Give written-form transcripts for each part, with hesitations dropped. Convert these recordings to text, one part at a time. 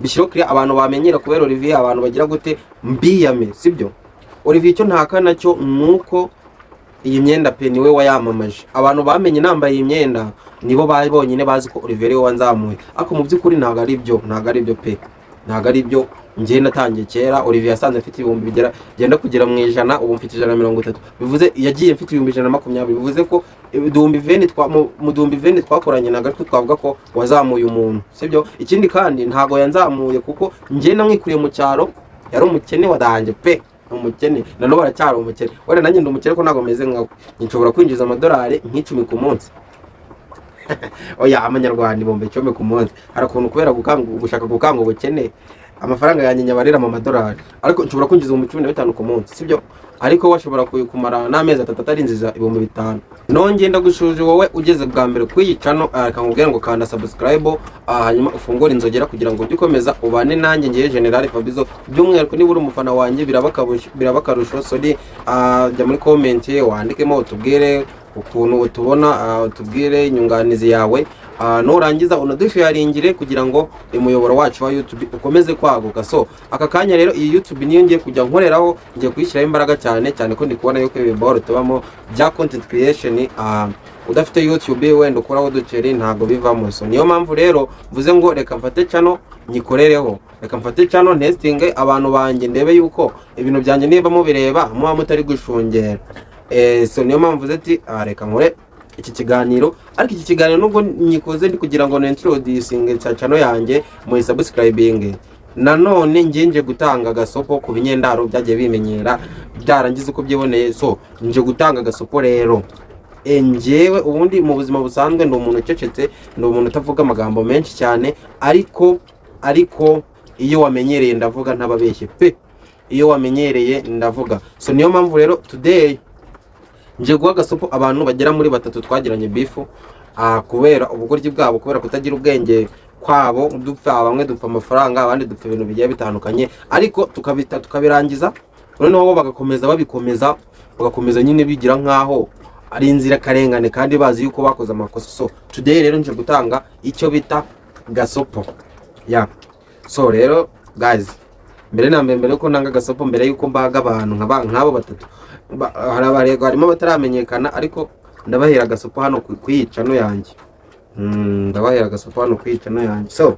bishyiro kuri abantu bamenyera kubera Olivier, abantu bagira gute mbiyame, sibyo? Olivier icyo ntakana cyo nuko iyi myenda pe niwe wayamamaje. Abantu bamenye nambaye iyi myenda nibo bari bonyine bazi ko Olivier we wanzamuye, ariko mu by'ukuri ntago ari byo pe, ntago ari byo. Njye natangiye kera, Olivier yasanze mfite ibihumbi genda kugera mu ijana, ubu mfite 130. Bivuze yagiye mfite ibihumbi 120. Bivuze ko mu Dumbi Veni twakoranye na gato twavuga ko wazamuye umuntu, sibyo? Ikindi kandi ntago yanzamuye kuko njye namwikuriye mu cyaro, yari umukene wadanje pe, umukene nano baracyari umukene. Wenda nanjye ndi umukene ko ntago meze nkawe, nshobora kwinjiza amadolari nk'icumi ku munsi. Oya, amanyarwanda ibombe 10 ku munsi. Harakuntu kubera gushaka gukanga ubukene, amafaranga yanjye nyabarira mu madolari, ariko nshobora kwinjiza 15 ku munsi, sibyo? Ariko washobora kumara n'amezi 3 atarinziza 5,000. Nonge ndagushuje wowe ugeze bwa mbere kwiyicano, akangubwira ngo kanda subscribe, hanyuma ufungure inzogera kugira ngo ukomeza ubane nanjye ngiye General Fabizo. By'umwihariko niba uri umufana wanjye birabakarusho, sori jya muri comment wandikemo utubwire ukuntu utubona, utubwire inyunganizi yawe, nurangiza unadusharingire kugira ngo umuyoboro wacu wa YouTube ukomeze kwaguka. So aka kanya rero iyi YouTube niyo ngiye kujya nkoreraho, ngiye kuyishyiraho imbaraga cyane ko ndi kubona yuko ibiboro tubamo bya content creation, udafite YouTube wenda ukuraho duceri ntago bivamo. So niyo mpamvu rero mvuze ngo reka mfate channel nyikorereho, reka mfate channel testing abantu banjye, ndebe yuko ibintu byanjye niba mubireba muba mutari gushungera. So niyo mpamvu mvuze ati reka nkore iki kiganiro, ariko iki kiganiro nubwo nyikoze ndi kugira ngo introducing channel yanjye mu subscribing, nanone nje gutanga gasopo ku binyendaro byagiye bimenyera byarangiza uko byiboneye. So nje gutanga gasopo rero, njyewe ubundi mu buzima busanzwe ndi umuntu ucecetse, ndi umuntu utavuga amagambo menshi cyane, ariko iyo wamenyereye ndavuga ntababeshye pe, iyo wamenyereye ndavuga. So niyo mpamvu rero today nje guha gasopo abantu bagera muri 3 twagiranye bifu, kubera ubugoryi bwabo, kubera kutagira ubwenge kwabo, dupfa bamwe dupfa amafaranga, abandi dupfa ibintu bigiye bitandukanye, ariko tukabirangiza noneho bo bagakomeza nyine bigira nkaho ari inzira karengane kandi bazi yuko bakoze amakosa. So today rero nje gutanga icyo bita gasopo so rero guys, mbere yuko nanga gasopo, mbere yuko mbaga abantu nk'abo 3 harimo bataramenyekana, ariko ndabahera gasopo hano kwiyicano yanjye, So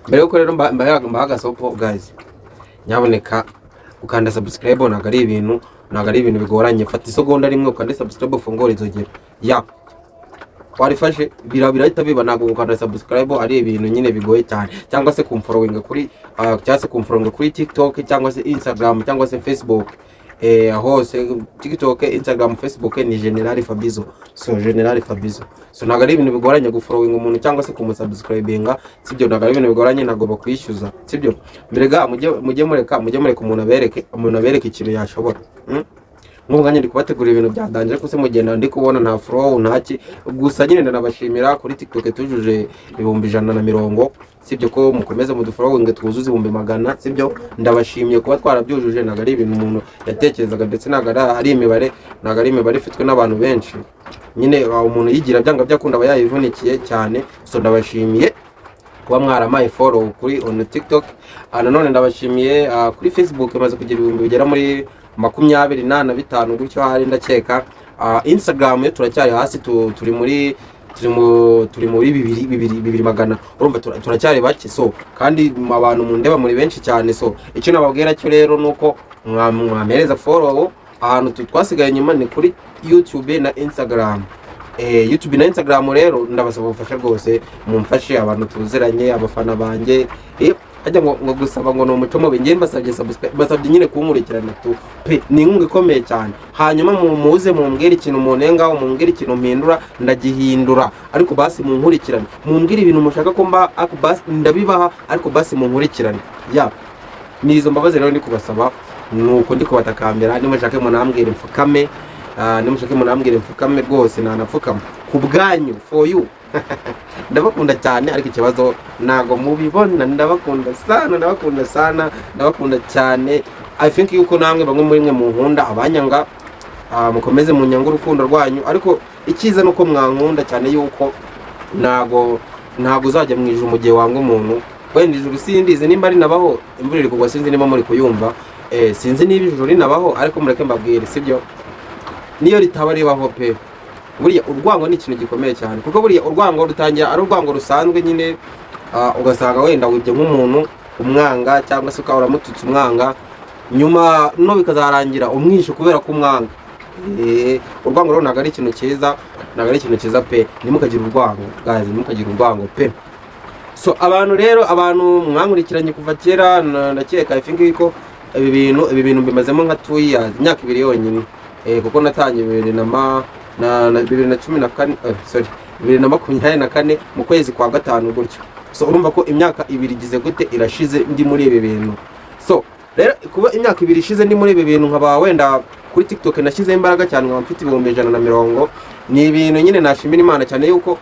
mbere yuko rero mbaha gasopo guys, nyaboneka ukanda subscribe, ntago ari ibintu bigoranye. Fata isegonda rimwe ukanda subscribe, ufungure inzogera warifashe, birahita biba. Ntago ukanda subscribe ari ibintu nyine bigoye cyane, cyangwa se kumfollowing kuri TikTok, cyangwa se Instagram, cyangwa se Facebook. Hose TikTok, Instagram, Facebook ni General Fabizo. So General Fabizo, so ntago ari ibintu bigoranye gufollowing umuntu cyangwa se kumusubscribinga, sibyo? Ntago ari ibintu bigoranye, ntago bakwishyuza, sibyo? Mbere mujye mureka umuntu abereke ikintu yashobora. Nk'ubwanye ndi kubategura ibintu byadanje ko se mugenda ndi kubona nta flow ntaki, gusa nyine ndanabashimira kuri TikTok tujuje 150, sibyo? Ko mukomeza mudufollowing twuzuze 100, sibyo? Ndabashimiye kuba twarabyujuje. Ntago ari ibintu umuntu yatekerezaga, ndetse ntago ari imibare ifitwe n'abantu benshi, nyine umuntu yigira byanga byakunda aba yayivunikiye cyane. So ndabashimiye kuba mwaramaye follow kuri on TikTok, nanone ndabashimiye kuri Facebook maze kugira ibihumbi bigera muri 25 gutyo hari ndakeka. Instagram yo turacyari hasi, turi muri 200 urumva turacyari bake. So kandi abantu mundeba muri benshi cyane. So icyo nababwira cyo rero nuko mwamereza follow. Ahantu twasigaye nyuma ni kuri YouTube na Instagram. YouTube na Instagram rero ndabasaba ubufasha rwose, mumfashe abantu tuzeranye, abafana banjye, hajya ngo gusaba ngo no muco mubi, ngiye mbasabye subscribe, basabye nyine kunkurikirana pe, ni inkunga ikomeye cyane. Hanyuma muze mumbwire ikintu munengaho, mumbwire ikintu mpindura, ndagihindura, ariko basi munkurikirane, mumbwire ibintu mushaka ko basi ndabibaha, ariko basi munkurikirane. Nizo mbabazi rero ndi kubasaba, nuko ndi kubatakambira. Nimushake munambwire mfukame, rwose nanapfukama ku bwanyu, for you. Ndabakunda cyane, ariko ikibazo nago mubibona. Ndabakunda cyane. I think yuko namwe bamwe muri mwe munkunda, abanyanga mukomeze munyanga urukundo rwanyu, ariko ikiza nuko mwankunda cyane, yuko nago uzajya mwijuru mu gihe wanga umuntu wenda ijuru sindize nimba rinabaho, imvura iri kugwa sinzi niba muri kuyumva, sinzi niba ijuru rinabaho, ariko mureke mbabwire, sibyo? Niyo ritaba ribaho pe, buriya urwango ni ikintu gikomeye cyane, kuko buriya urwango rutangira ari urwango rusanzwe nyine, ugasanga wenda wibye nk'umuntu umwanga, cyangwa se ukaba uramututse umwanga, nyuma no bikazarangira umwishe kubera ko umwanga. Urwango rero ntabwo ari ikintu cyiza, ntabwo ari ikintu cyiza pe, ntimukagire urwango guys, ntimukagire urwango pe. So abantu rero, abantu mwankurikiranye kuva kera, ndakeka ifingi ko ibi bintu bimazemo nka 2 years, imyaka 2 yonyine, kuko natangiye 2024 mu kwezi kwa gatanu gutyo. So urumva ko imyaka 2 igize gute irashize ndi muri ibi bintu. So rero kuba imyaka 2 ishize ndi muri ibi bintu, nkaba wenda kuri TikTok nashyize imbaraga cyane, nkaba mfite 150, ni ibintu nyine nashimira Imana cyane yuko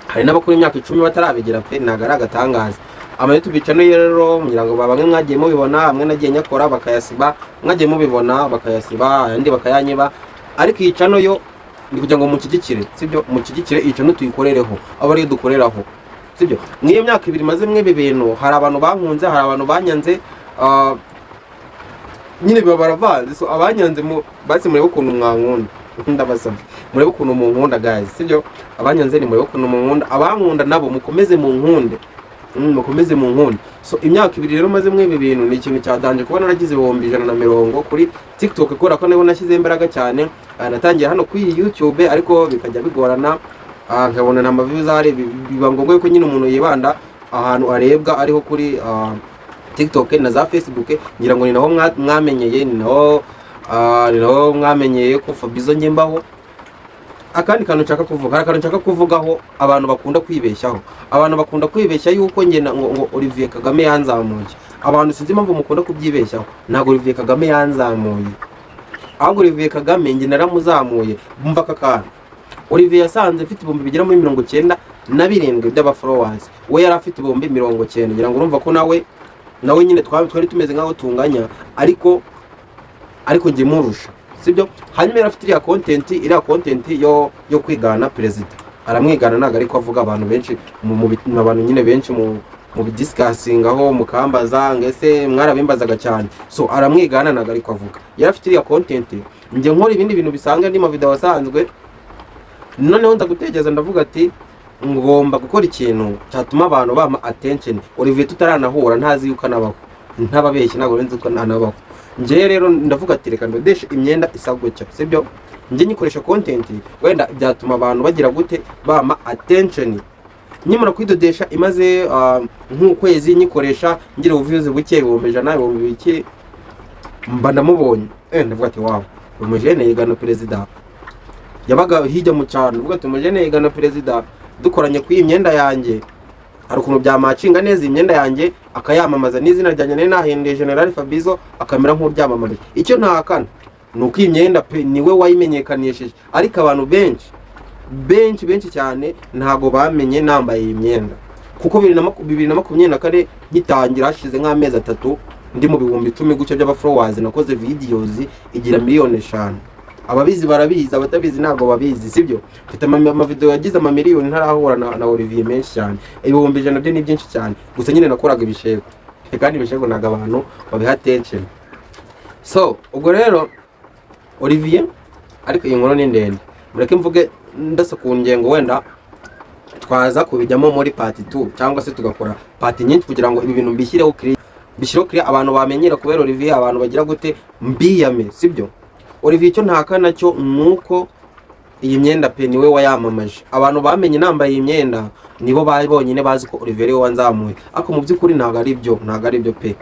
hari n'abakuru imyaka 10 batarabigira pe, ntago ari agatangaza. YouTube channel rero ngira ngo bamwe mwagiye mubibona, hamwe nagiye nyakora bakayasiba, mwagiye mubibona bakayasiba, andi bakayanyiba, ariko iyi channel yo ndi kugira ngo mushyigikire, sibyo? Mushyigikire iyi channel tuyikorereho, aba ari dukoreraho, sibyo? Mwiyo myaka 2 maze mwebe bintu, hari abantu bankunze, hari abantu banyanze, nyine biba baravanze. So abanyanze basi murebe ukuntu mwankunda, ndabasaba murebe ukuntu munkunda guys, sibyo? Abanyanze ni murebe ukuntu munkunda, abankunda nabo mukomeze munkunde, mukomeze munkunde. So imyaka 2 rero maze mwebe bintu, ni ikintu cyadanje kuba naragize 150 kuri TikTok, kubera ko nabo nashyize imbaraga cyane. Natangiye hano kuri YouTube, ariko bikajya bigorana, nkabona na views ari, biba ngombwa ko nyine umuntu yibanda ahantu arebwa ariho kuri TikTok na za Facebook. Ngira ngo ni naho mwamenyeye, ni naho mwamenyeye ko Fabizo njembaho. Akandi kantu nshaka kuvuga, akantu nshaka kuvugaho, abantu bakunda kwibeshyaho, abantu bakunda kwibeshya yuko nge ngo Olivier Kagame yanzamuye. Abantu sinzi impamvu mukunda kubyibeshyaho, ntago Olivier Kagame yanzamuye, ahubwo Olivier Kagame nge naramuzamuye. Bumva kakana, Olivier yasanze mfite ibihumbi bigera muri 97 by'aba followers, we yari afite ibihumbi 90. Ngira ngo urumva ko nawe nyine twari tumeze nkaho tunganya, ariko nge murusha, sibyo? Hanyuma yari afite iriya content yo kwigana perezida, aramwigana, ntago ariko avuga. Abantu benshi abantu nyine benshi mu bidiscussing aho mukambaza ngese mwarabimbazaga cyane. So aramwigana, ntago ariko avuga. Yari afite iriya content, nge nkora ibindi bintu bisanzwe, ndi mu video wasanzwe. Noneho ndagutekereza, ndavuga ati ngomba gukora ikintu cyatuma abantu bama attention. Olivier tutaranahura ntazi yuko nabaho, ntababeshye, ntago benzi uko nanabaho. Nje rero ndavuga ati reka ndodeshe imyenda isagutya, sibyo? Nje nyikoresha content, wenda byatuma abantu bagira gute, bama attention. Nyimara kwidodesha imaze nk'ukwezi nyikoresha, ngira ubuvuzi buke, 100 mba ndamubonye. Ndavuga ati wow, umujene yigana perezida, yabaga hijya mu cyaro. Ndavuga ati umujene yigana perezida, dukoranye ku imyenda yanjye, hari ukuntu byamacinga neza imyenda yanjye, akayamamaza n'izina ryanjye nari nahinduye General Fabizo, akamera nk'uryamamaje. Icyo ntakana nuko imyenda pe niwe wayimenyekanishije, ariko abantu benshi cyane ntago bamenye nambaye iyi myenda, kuko 2024 ngitangira hashize nk'amezi 3 ndi mu bihumbi 10 gucyo by'aba followers, nakoze videos igira 5 miliyoni. Ababizi barabizi, abatabizi ntago babizi, sibyo? Mfite amavideo yagize 1 miliyoni ntarahura na Olivier menshi cyane. Ibihumbi 100 byo ni byinshi cyane, gusa nyine nakoraga ibishego, kandi ibishego ntago abantu babiha attention. So ubwo rero Olivier, ariko iyi nkuru ni ndende, mureke mvuge ndasa ku ngengo, wenda twaza kubijyamo muri part 2, cyangwa se tugakora part nyinshi kugira ngo ibi bintu mbishyireho clear, abantu bamenyera kubera Olivier, abantu bagira gute mbiyame, sibyo? Olivier icyo ntakana cyo nuko iyi myenda pe niwe wayamamaje. Abantu bamenye nambaye iyi myenda nibo bonyine bazi ko Olivier we wanzamuye, ariko mu by'ukuri ntago ari byo pe,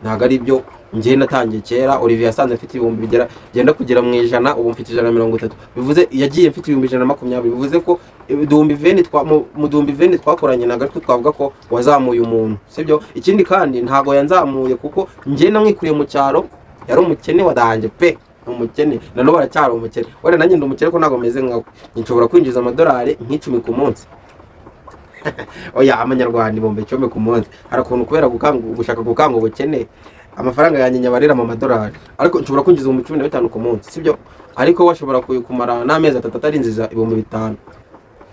ntago ari byo. Ngiye natangiye kera, Olivier yasanze mfite ibihumbi genda kugera mu 100, ubu mfite 130. Bivuze yagiye mfite ibihumbi 120, bivuze ko mu 2020 twakoranye na gato, twavuga ko wazamuye umuntu, sibyo? Ikindi kandi ntago yanzamuye kuko ngiye namwikuriye mu cyaro, yari umukene wadanje pe, umukene nano baracyari umukene. Wenda nanjye ndi umukene ko ntago meze nkawe, nshobora kwinjiza amadolari nk'icumi ku munsi. Oya, amanyarwanda ibombe 10 ku munsi. Harakuntu kubera gushaka gukanga ubukene, amafaranga yanjye nyabarira mu madolari, ariko nshobora kwinjiza 15 ku munsi, sibyo? Ariko washobora kumara n'amezi 3 atarinziza 5,000.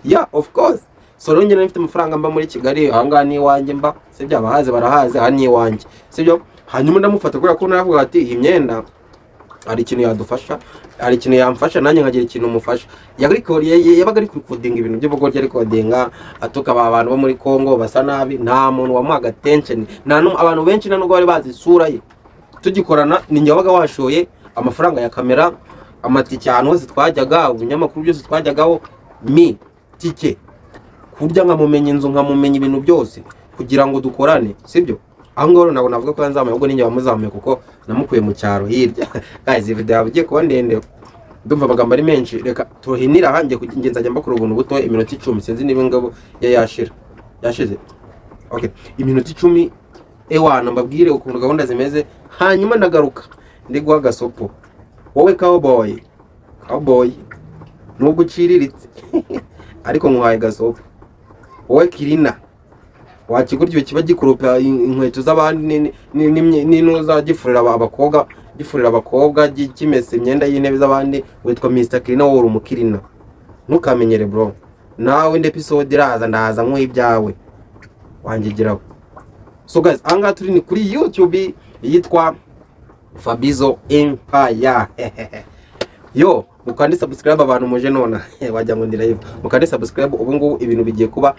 Yeah, of course. so rero njye nifite amafaranga mba muri Kigali ahangaha ni iwanjye mba sibyo abahaze barahaze aha ni iwanjye sibyo hanyuma ndamufata kubera ko navuga ati iyi myenda hari ikintu yadufasha hari ikintu yamfasha nanjye nkagira ikintu umufasha yabaga ari kurikodinga ibintu by'ubugoryi ari kodinga atuka abantu bo muri Kongo basa nabi nta muntu wamuhaga attention abantu benshi nubwo bari bazi isura ye tugikorana ni njye wabaga washoye amafaranga ya kamera amatike ahantu hose twajyaga ubunyamakuru byose twajyagaho tike kurya nkamumenya inzu nkamumenya ibintu byose kugira ngo dukorane sibyo aho ngaho nabo navuga ko yanzamuye ubwo ninjye wamuzamuye kuko namukuye mu cyaro hirya guys iyi video yabugiye kuba ndende ndumva amagambo ari menshi reka tuhinira hanjye kugenza njya mbakora ubuntu buto iminota 10 sinzi niba ngabo yashize okay iminota 10 ewana mbabwire ukuntu gahunda zimeze hanyuma nagaruka ndi guha gasopo wowe cowboy nubwo uciriritse ariko nkuhaye gasopo wowe kirina wakiguryo kiba gikurupa inkweto z'abandi n'intuza gifurira abakobwa kimese imyenda y'intebe z'abandi witwa Mr Kirina wowe umukirina ntukamenyere bro nawe indi episode iraza ndaza nk'ibyawe wangigiraho so guys anga turi ni kuri YouTube yitwa Fabizo Empire yo mukande subscribe abantu muje nona wajya ngo ndi live mukande subscribe ubu ngubu ibintu bigiye kuba